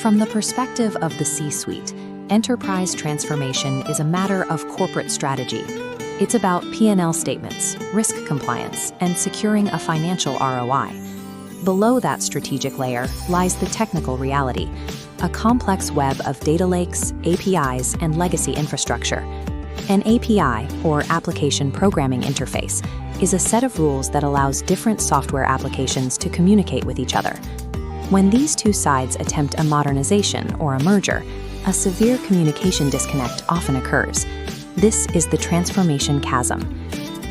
From the perspective of the C-suite, enterprise transformation is a matter of corporate strategy. It's about P&L statements, risk compliance, and securing a financial ROI. Below that strategic layer lies the technical reality, a complex web of data lakes, APIs, and legacy infrastructure. An API, or Application Programming Interface, is a set of rules that allows different software applications to communicate with each other. When these two sides attempt a modernization or a merger, a severe communication disconnect often occurs. This is the transformation chasm.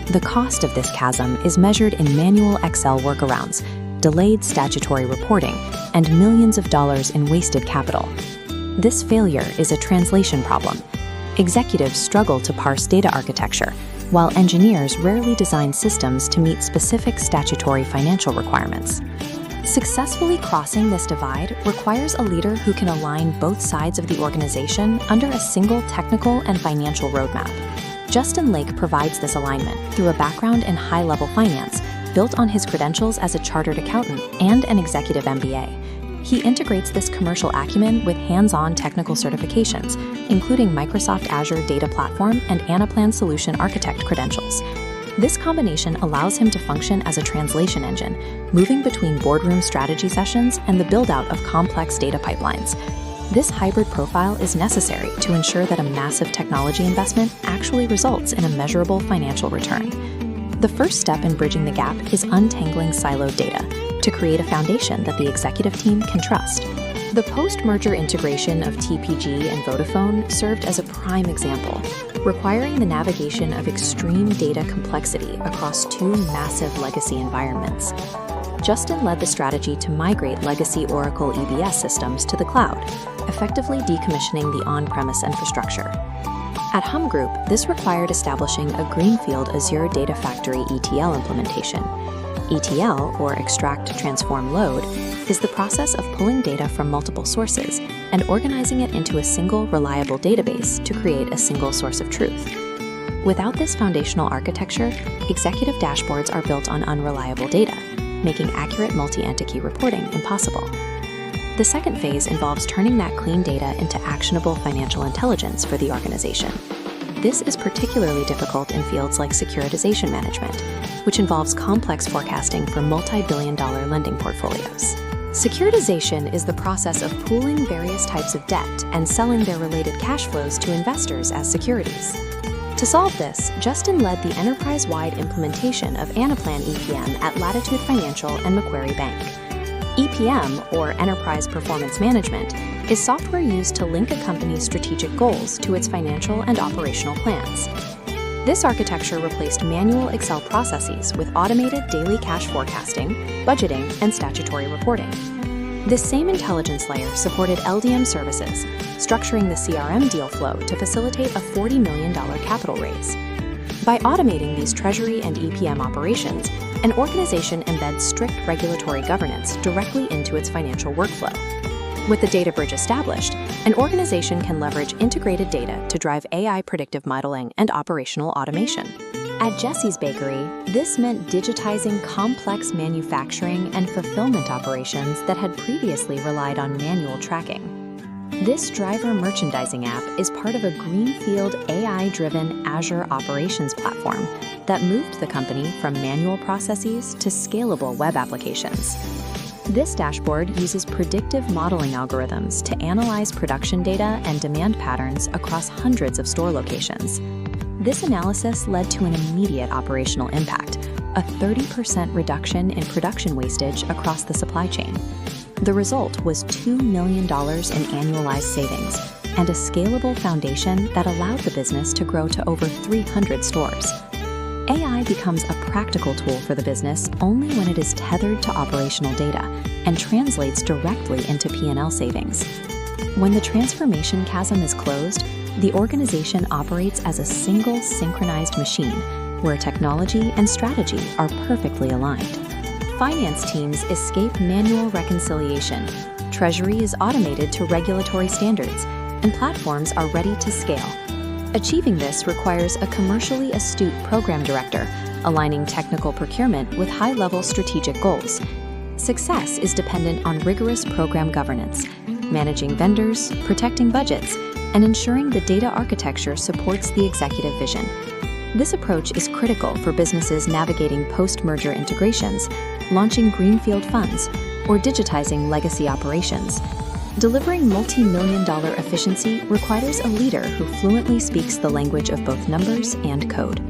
The cost of this chasm is measured in manual Excel workarounds, delayed statutory reporting, and millions of dollars in wasted capital. This failure is a translation problem. Executives struggle to parse data architecture, while engineers rarely design systems to meet specific statutory financial requirements. Successfully crossing this divide requires a leader who can align both sides of the organization under a single technical and financial roadmap. Justin Lake provides this alignment through a background in high-level finance, built on his credentials as a chartered accountant and an executive MBA. He integrates this commercial acumen with hands-on technical certifications, including Microsoft Azure Data Platform and Anaplan Solution Architecture credentials. This combination allows him to function as a translation engine, moving between boardroom strategy sessions and the build-out of complex data pipelines. This hybrid profile is necessary to ensure that a massive technology investment actually results in a measurable financial return. The first step in bridging the gap is untangling siloed data to create a foundation that the executive team can trust. The post-merger integration of TPG and Vodafone served as a prime example, requiring the navigation of extreme data complexity across two massive legacy environments. Justin led the strategy to migrate legacy Oracle EBS systems to the cloud, effectively decommissioning the on-premise infrastructure. At Hum Group, this required establishing a greenfield Azure Data Factory ETL implementation. ETL, or Extract, Transform, Load, is the process of pulling data from multiple sources and organizing it into a single, reliable database to create a single source of truth. Without this foundational architecture, executive dashboards are built on unreliable data, making accurate multi-entity reporting impossible. The second phase involves turning that clean data into actionable financial intelligence for the organization. This is particularly difficult in fields like securitization management, which involves complex forecasting for multi-billion-dollar lending portfolios. Securitization is the process of pooling various types of debt and selling their related cash flows to investors as securities. To solve this, Justin led the enterprise-wide implementation of Anaplan EPM at Latitude Financial and Macquarie Bank. EPM, or Enterprise Performance Management, is software used to link a company's strategic goals to its financial and operational plans. This architecture replaced manual Excel processes with automated daily cash forecasting, budgeting, and statutory reporting. This same intelligence layer supported LDM services, structuring the CRM deal flow to facilitate a $40 million capital raise. By automating these treasury and EPM operations, an organization embeds strict regulatory governance directly into its financial workflow. With the data bridge established, an organization can leverage integrated data to drive AI predictive modeling and operational automation. At Jesse's Bakery, this meant digitizing complex manufacturing and fulfillment operations that had previously relied on manual tracking. This driver merchandising app is part of a greenfield AI-driven Azure operations platform that moved the company from manual processes to scalable web applications. This dashboard uses predictive modeling algorithms to analyze production data and demand patterns across hundreds of store locations. This analysis led to an immediate operational impact, a 30% reduction in production wastage across the supply chain. The result was $2 million in annualized savings and a scalable foundation that allowed the business to grow to over 300 stores. AI becomes a practical tool for the business only when it is tethered to operational data and translates directly into P&L savings. When the transformation chasm is closed, the organization operates as a single synchronized machine where technology and strategy are perfectly aligned. Finance teams escape manual reconciliation, treasury is automated to regulatory standards, and platforms are ready to scale. Achieving this requires a commercially astute program director, aligning technical procurement with high-level strategic goals. Success is dependent on rigorous program governance, managing vendors, protecting budgets, and ensuring the data architecture supports the executive vision. This approach is critical for businesses navigating post-merger integrations, launching greenfield funds, or digitizing legacy operations. Delivering multi-million-dollar efficiency requires a leader who fluently speaks the language of both numbers and code.